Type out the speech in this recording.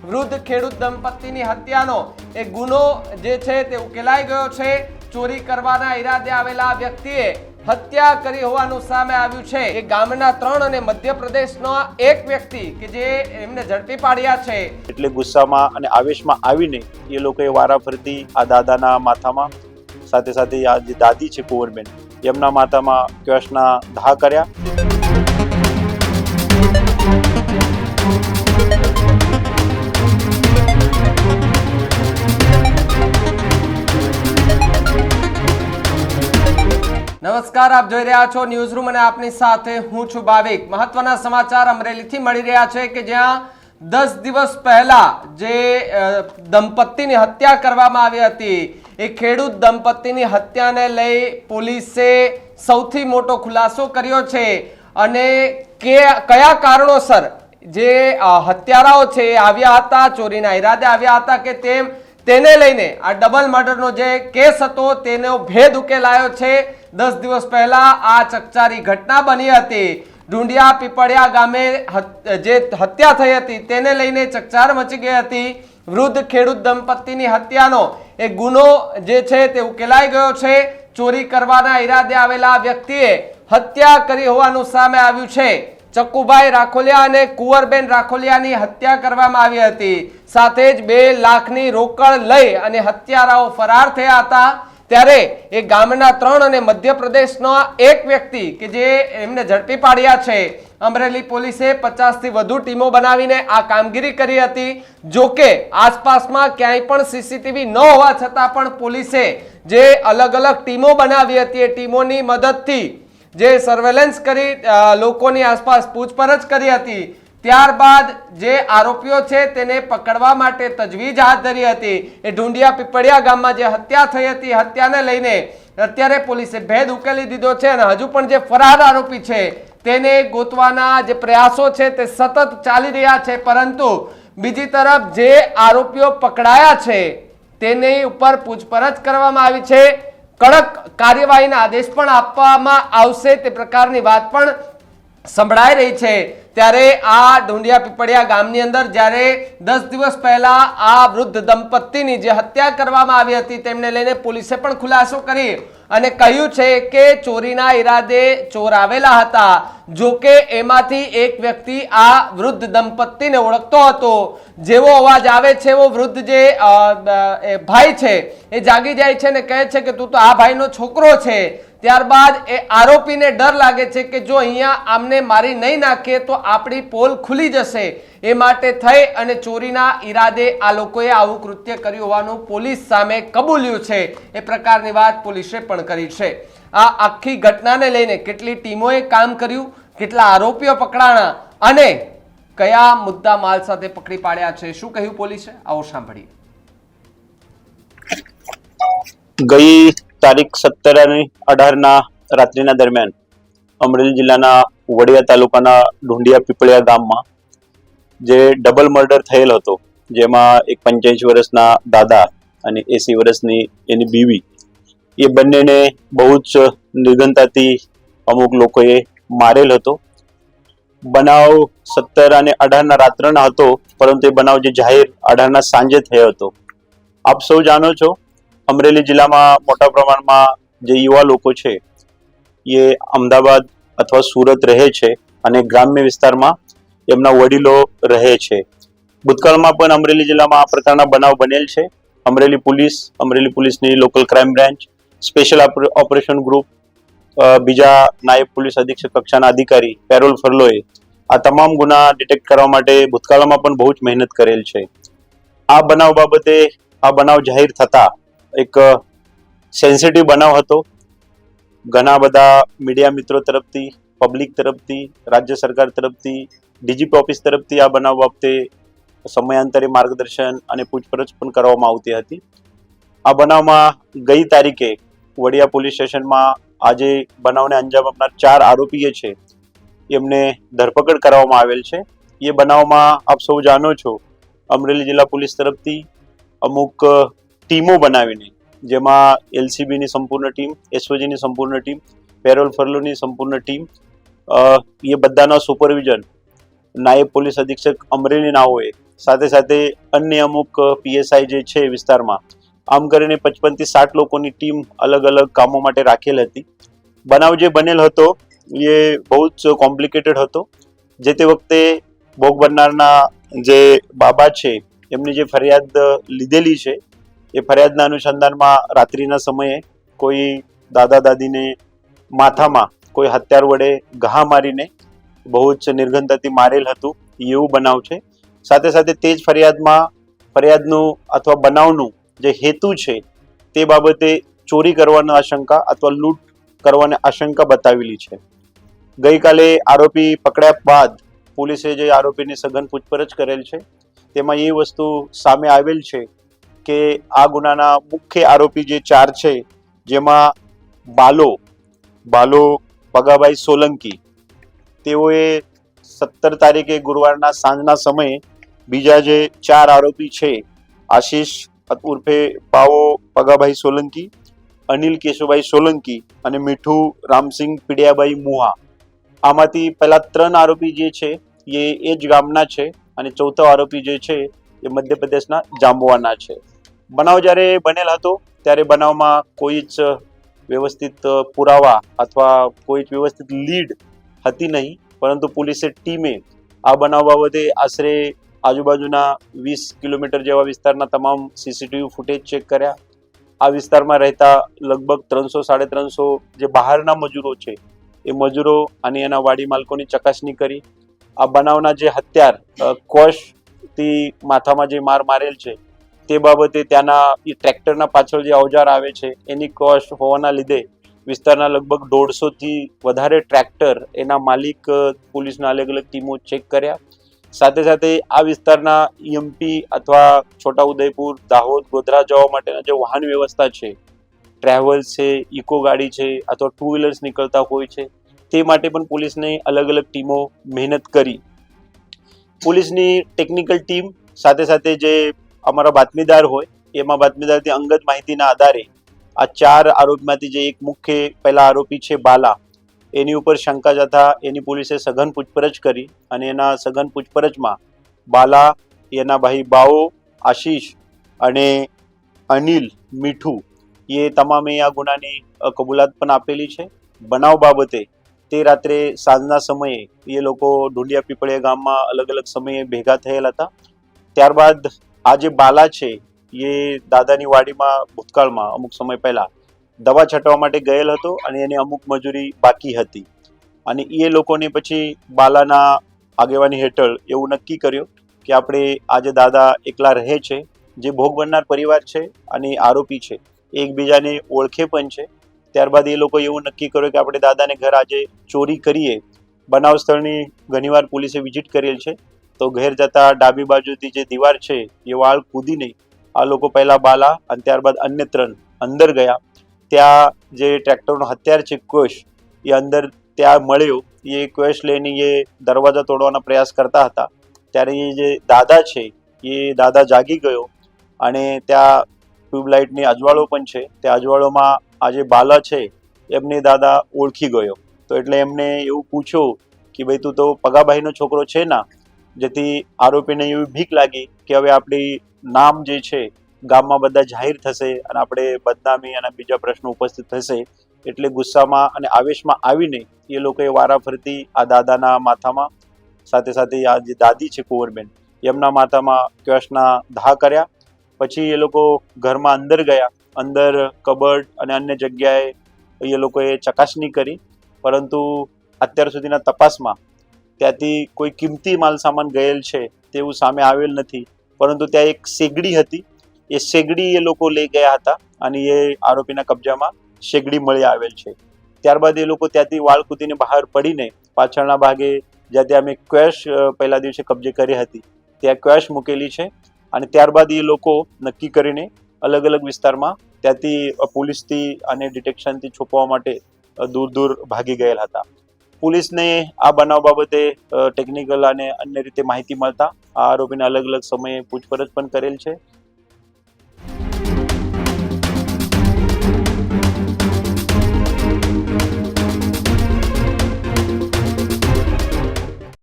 વૃદ્ધ ખેડૂત દંપતીની હત્યાનો એક ગુનો જે છે તે ઉકેલાઈ ગયો છે। ચોરી કરવાના ઈરાદે આવેલા વ્યક્તિએ હત્યા કરી હોવાનું સામે આવ્યું છે। એ ગામના 3 અને મધ્યપ્રદેશનો એક વ્યક્તિ કે જે એમને ઝડપી પાડ્યા છે। એટલે ગુસ્સામાં અને આવેશમાં આવીને એ લોકોએ વારાફરતી આ દાદાના માથામાં સાથે સાથે આ જે દાદી છે કુંવરબેન એમના માથામાં કેશના ઘા કર્યા। નમસ્કાર, આપ જોઈ રહ્યા છો ન્યૂઝ રૂમ અને આપની સાથે હું છું ભાવિક। મહત્વના સમાચાર અમરેલીથી મળી રહ્યા છે કે જ્યાં 10 દિવસ પહેલા જે દંપતીની હત્યા કરવામાં આવી હતી એ ખેડૂત દંપતીની હત્યાને લઈ પોલીસે સૌથી મોટો ખુલાસો કર્યો છે અને કયા કારણોસર જે હત્યારાઓ છે આવ્યા હતા, ચોરીના ઈરાદે આવ્યા હતા કે તેને લઈને આ ડબલ મર્ડરનો જે કેસ હતો તેનો ભેદ ઉકેલાયો છે। 10 દિવસ પહેલા આ ચકચારી ઘટના બની હતી। ઢુંડિયા પીપળિયા ગામે જે હત્યા થઈ હતી તેને લઈને ચકચાર મચી ગઈ હતી। વૃદ્ધ ખેડૂત દંપતીની હત્યાનો એક ગુનો જે છે તે ઉકેલાઈ ગયો છે। ચોરી કરવાના ઈરાદે આવેલા વ્યક્તિએ હત્યા કરી હોવાનું સામે આવ્યું છે। ચક્કુભાઈ રાખોલિયા અને કુંવરબેન રાખોલિયાની હત્યા કરવામાં આવી હતી। સાથે જ 2 લાખની રોકડ લઈ અને હત્યારાઓ ફરાર થયા હતા। ત્યારે એ ગામના 3 અને મધ્યપ્રદેશનો એક વ્યક્તિ કે જે એમને ઝડપી પાડ્યા છે। અમરેલી પોલીસે 50 થી વધુ ટીમો બનાવીને આ કામગીરી કરી હતી। જો કે આસપાસમાં ક્યાંય પણ સીસીટીવી ન હોવા છતાં પણ પોલીસે જે અલગ અલગ ટીમો બનાવી હતી એ ટીમોની મદદથી જે સર્વેલન્સ કરી લોકોની આસપાસ પૂછપરછ કરી હતી। ત્યારબાદ જે આરોપીઓ છે તેને પકડવા માટે તજવીજ હાથ ધરી હતી। એ ઢુંડિયા પીપળિયા ગામમાં જે હત્યા થઈ હતી હત્યાને લઈને અત્યારે પોલીસે ભેદ ઉકેલી દીધો છે અને હજુ પણ જે ફરાર આરોપી છે તેને ગોતવાના જે પ્રયાસો છે તે સતત ચાલી રહ્યા છે। પરંતુ બીજી તરફ જે આરોપીઓ પકડાયા છે તેની ઉપર પૂછપરછ કરવામાં આવી છે। કડક કાર્યવાહીના આદેશ પણ આપવામાં આવશે તે પ્રકારની વાત પણ સંભળાઈ રહી છે। ત્યારે આ ઢુંડિયા પીપળિયા ગામની અંદર જ્યારે 10 દિવસ પહેલા આ વૃદ્ધ દંપતીની જે હત્યા કરવામાં આવી હતી તેમને લઈને પોલીસે પણ ખુલાસો કરી અને કહ્યું છે કે ચોરીના ઈરાદે ચોર આવેલા હતા। જો કે એમાંથી એક વ્યક્તિ આ વૃદ્ધ દંપતીને ઓળખતો હતો। જેવો અવાજ આવે છે એવો વૃદ્ધ જે ભાઈ છે એ જાગી જાય છે અને કહે છે કે તું તો આ ભાઈનો છોકરો છે। ત્યારબાદ એ આરોપીને ડર લાગે છે કે જો અહીંયા આમને મારી નહીં નાખીએ તો આપણી પોલ ખુલી જશે। એ માટે થઈ અને ચોરીના ઈરાદે આ લોકોએ આવું કૃત્ય કર્યું હોવાનું પોલીસ સામે કબૂલ્યું છે। એ પ્રકારની વાત પોલીસે પણ કરી છે। આ આખી ઘટનાને લઈને કેટલી ટીમોએ કામ કર્યું, કેટલા આરોપીઓ પકડાણા અને કયા મુદ્દા માલ સાથે પકડી પાડ્યા છે, શું કહ્યું પોલીસે, આવો સાંભળીએ। ગઈ તારીખ 17 અને 18ના રાત્રિના દરમિયાન અમરેલી જિલ્લાના વડિયા તાલુકાના ઢુંડિયા પીપળિયા ગામમાં જે ડબલ મર્ડર થયેલ હતો જેમાં એક 85 વર્ષના દાદા અને 80 વર્ષની એની બીવી એ બંનેને બહુ જ નિર્ઘનતાથી અમુક લોકોએ મારેલ હતો। બનાવ 17 અને 18ના રાત્રના હતો પરંતુ એ બનાવ જે જાહેર 18ના સાંજે થયો હતો। આપ સૌ જાણો છો અમરેલી જિલ્લામાં મોટા પ્રમાણમાં જે યુવા લોકો છે એ અમદાવાદ અથવા સુરત રહે છે અને ગ્રામ્ય વિસ્તારમાં એમના વડીલો રહે છે। ભૂતકાળમાં પણ અમરેલી જિલ્લામાં આ પ્રકારના બનાવ બનેલ છે। અમરેલી પોલીસની local crime branch, special operation group, બીજા નાયબ પોલીસ અધિક્ષક કક્ષાના અધિકારી પેરોલ ફરલોએ આ તમામ ગુના ડિટેક્ટ કરવા માટે ભૂતકાળમાં પણ બહુ જ મહેનત કરેલ છે। આ બનાવ બાબતે આ બનાવ જાહેર થતા એક સેન્સિટિવ બનાવ હતો। ઘણા બધા મીડિયા મિત્રો તરફથી, પબ્લિક તરફથી, રાજ્ય સરકાર તરફથી, ડીજીપી ઓફિસ તરફથી આ બનાવ બાબતે સમયાંતરે માર્ગદર્શન અને પૂછપરછ પણ કરવામાં આવતી હતી। આ બનાવમાં ગઈ તારીખે વડિયા પોલીસ સ્ટેશનમાં આજે બનાવને અંજામ આપનાર 4 આરોપીઓ છે એમને ધરપકડ કરવામાં આવેલ છે। એ બનાવમાં આપ સૌ જાણો છો અમરેલી જિલ્લા પોલીસ તરફથી અમુક ટીમો બનાવીને જેમાં એલસીબીની સંપૂર્ણ ટીમ, એસઓજીની સંપૂર્ણ ટીમ, પેરોલ ફરલોની સંપૂર્ણ ટીમ, એ બધાના સુપરવિઝન નાયબ પોલીસ અધિક્ષક અમરેલીના હોય સાથે સાથે અન્ય અમુક પીએસઆઈ જે છે વિસ્તારમાં, આમ કરીને 55 થી 60 લોકોની ટીમ અલગ અલગ કામો માટે રાખેલ હતી. બનાવ જે બનેલ હતો એ બહુ જ કોમ્પ્લિકેટેડ હતો. જે તે વખતે ભોગ બનનારના જે બાબા છે એમની જે ફરિયાદ લીધેલી છે એ ફરિયાદના અનુસંધાનમાં રાત્રિના સમયે કોઈ દાદા દાદીને માથામાં કોઈ હથિયાર વડે ઘા મારીને બહુ જ નિર્ઘનતાથી મારેલ હતું એવું બનાવ છે. સાથે સાથે તે જ ફરિયાદનું અથવા બનાવનું જે હેતુ છે તે બાબતે ચોરી કરવાની આશંકા અથવા લૂંટ કરવાની આશંકા બતાવેલી છે. ગઈકાલે આરોપી પકડ્યા બાદ પોલીસે જે આરોપીની સઘન પૂછપરછ કરેલ છે તેમાં એ વસ્તુ સામે આવેલ છે કે આ ગુનાના મુખ્ય આરોપી જે 4 છે, જેમાં બાલો પગાભાઈ સોલંકી, તેઓએ 17 તારીખે ગુરુવારના સાંજના સમયે બીજા જે 4 આરોપી છે, આશીષ ઉર્ફે પાવો પગાભાઈ સોલંકી, અનિલ કેશુભાઈ સોલંકી અને મીઠુ રામસિંહ પીડિયાભાઈ મુહા, આમાંથી પહેલા 3 આરોપી જે છે એ જ ગામના છે અને ચોથો આરોપી જે છે એ મધ્યપ્રદેશના જાંબુઆના છે. બનાવ જ્યારે બનેલ હતો ત્યારે બનાવમાં કોઈ જ વ્યવસ્થિત પુરાવા અથવા કોઈ જ વ્યવસ્થિત લીડ હતી નહીં, પરંતુ પોલીસે ટીમે આ બનાવ બાબતે આશરે આજુબાજુના 20 કિલોમીટર જેવા વિસ્તારના તમામ સીસીટીવી ફૂટેજ ચેક કર્યા. આ વિસ્તારમાં રહેતા લગભગ 300-350 જે બહારના મજૂરો છે એ મજૂરો અને એના વાડી માલકોની ચકાસણી કરી. આ બનાવના જે હથિયાર કોશથી માથામાં જે મારેલ છે તે બાબતે ત્યાંના એ ટ્રેક્ટરના પાછળ જે અવજાર આવે છે એની કોશ હોવાના લીધે વિસ્તારના લગભગ 150થી વધારે ટ્રેક્ટર એના માલિક પોલીસના અલગ અલગ ટીમો ચેક કર્યા. સાથે સાથે આ વિસ્તારના એમપી અથવા છોટાઉદેપુર, દાહોદ, ગોધરા જવા માટેના જે વાહન વ્યવસ્થા છે, ટ્રેવલ્સ છે, ઇકો ગાડી છે અથવા 2 વ્હીલર્સ નીકળતા હોય છે, તે માટે પણ પોલીસને અલગ અલગ ટીમો મહેનત કરી. પોલીસની ટેકનિકલ ટીમ સાથે સાથે જે અમારા બાતમીદાર હોય એમાં બાતમીદારથી અંગત માહિતીના આધારે આ 4 આરોપીમાંથી જે એક મુખ્ય પહેલા આરોપી છે બાલા, એની ઉપર શંકા જતા એની પોલીસે સઘન પૂછપરછ કરી અને એના સઘન પૂછપરછમાં બાલા, એના ભાઈ બાવો, આશીષ અને અનિલ, મીઠુ એ તમામે આ ગુનાની કબૂલાત પણ આપેલી છે. બનાવ બાબતે તે રાત્રે સાંજના સમયે એ લોકો ઢુંડિયા પીપળિયા ગામમાં અલગ અલગ સમયે ભેગા થયેલા હતા. ત્યારબાદ આ જે બાલા છે એ દાદાની વાડીમાં ભૂતકાળમાં અમુક સમય પહેલા દવા છાંટવા માટે ગયેલ હતો અને એની અમુક મજૂરી બાકી હતી અને એ લોકોને પછી બાલાના આગેવાની હેઠળ એવું નક્કી કર્યું કે આપણે આજે દાદા એકલા રહે છે, જે ભોગ બનનાર પરિવાર છે અને આરોપી છે એકબીજાને ઓળખે પણ છે. ત્યારબાદ એ લોકો એવું નક્કી કર્યું કે આપણે દાદાને ઘર આજે ચોરી કરીએ. બનાવ સ્થળની ઘણીવાર પોલીસે વિઝિટ કરેલ છે તો ઘેર જતા ડાબી બાજુથી જે દીવાર છે એ વાળ કૂદીને આ લોકો પહેલા બાલા અને ત્યારબાદ અન્ય 3 અંદર ગયા. ત્યાં જે ટ્રેક્ટરનો હથિયાર છે કોશ એ અંદર ત્યાં મળ્યો. એ કોશ લઈને એ દરવાજા તોડવાનો પ્રયાસ કરતા હતા ત્યારે એ જે દાદા છે એ દાદા જાગી ગયો અને ત્યાં ટ્યુબલાઇટની અજવાળો પણ છે. તે અજવાળોમાં આ જે બાલા છે એમને દાદા ઓળખી ગયો. તો એટલે એમને એવું પૂછ્યું કે ભાઈ તું તો પગાભાઈનો છોકરો છે ના, જેથી આરોપીને એવી બીક લાગી કે હવે આપણી નામ જે છે ગામમાં બધા જાહેર થશે અને આપણે બદનામી અને બીજા પ્રશ્નો ઉપસ્થિત થશે. એટલે ગુસ્સામાં અને આવેશમાં આવીને એ લોકોએ વારાફરતી આ દાદાના માથામાં, સાથે સાથે આ જે દાદી છે કુંવરબેન, એમના માથામાં કેશના ઘા કર્યા. પછી એ લોકો ઘરમાં અંદર ગયા. અંદર કબડ અને અન્ય જગ્યાએ એ લોકોએ ચકાસણી કરી, પરંતુ અત્યાર સુધીના તપાસમાં ત્યાંથી કોઈ કિંમતી માલ સામાન ગયેલ છે તેવું સામે આવેલ નથી. પરંતુ ત્યાં એક શેગડી હતી, એ શેગડી એ લોકો લઈ ગયા હતા અને એ આરોપીના કબજામાં શેગડી મળી આવેલ છે. ત્યારબાદ એ લોકો ત્યાંથી વાળ કૂદીને બહાર પડીને પાછળના ભાગે જ્યાં ત્યાં અમે કેશ પહેલા દિવસે કબજે કરી હતી ત્યાં કેશ મૂકેલી છે અને ત્યારબાદ એ લોકો નક્કી કરીને અલગ અલગ વિસ્તારમાં ત્યાંથી પોલીસથી અને ડિટેક્શનથી છુપાવવા માટે દૂર દૂર ભાગી ગયેલ હતા. પોલીસને આ બનાવ બાબતે ટેકનિકલ અને અન્ય રીતે માહિતી મળતા આ આરોપીને અલગ અલગ સમયે પૂછપરછ પણ કરેલ છે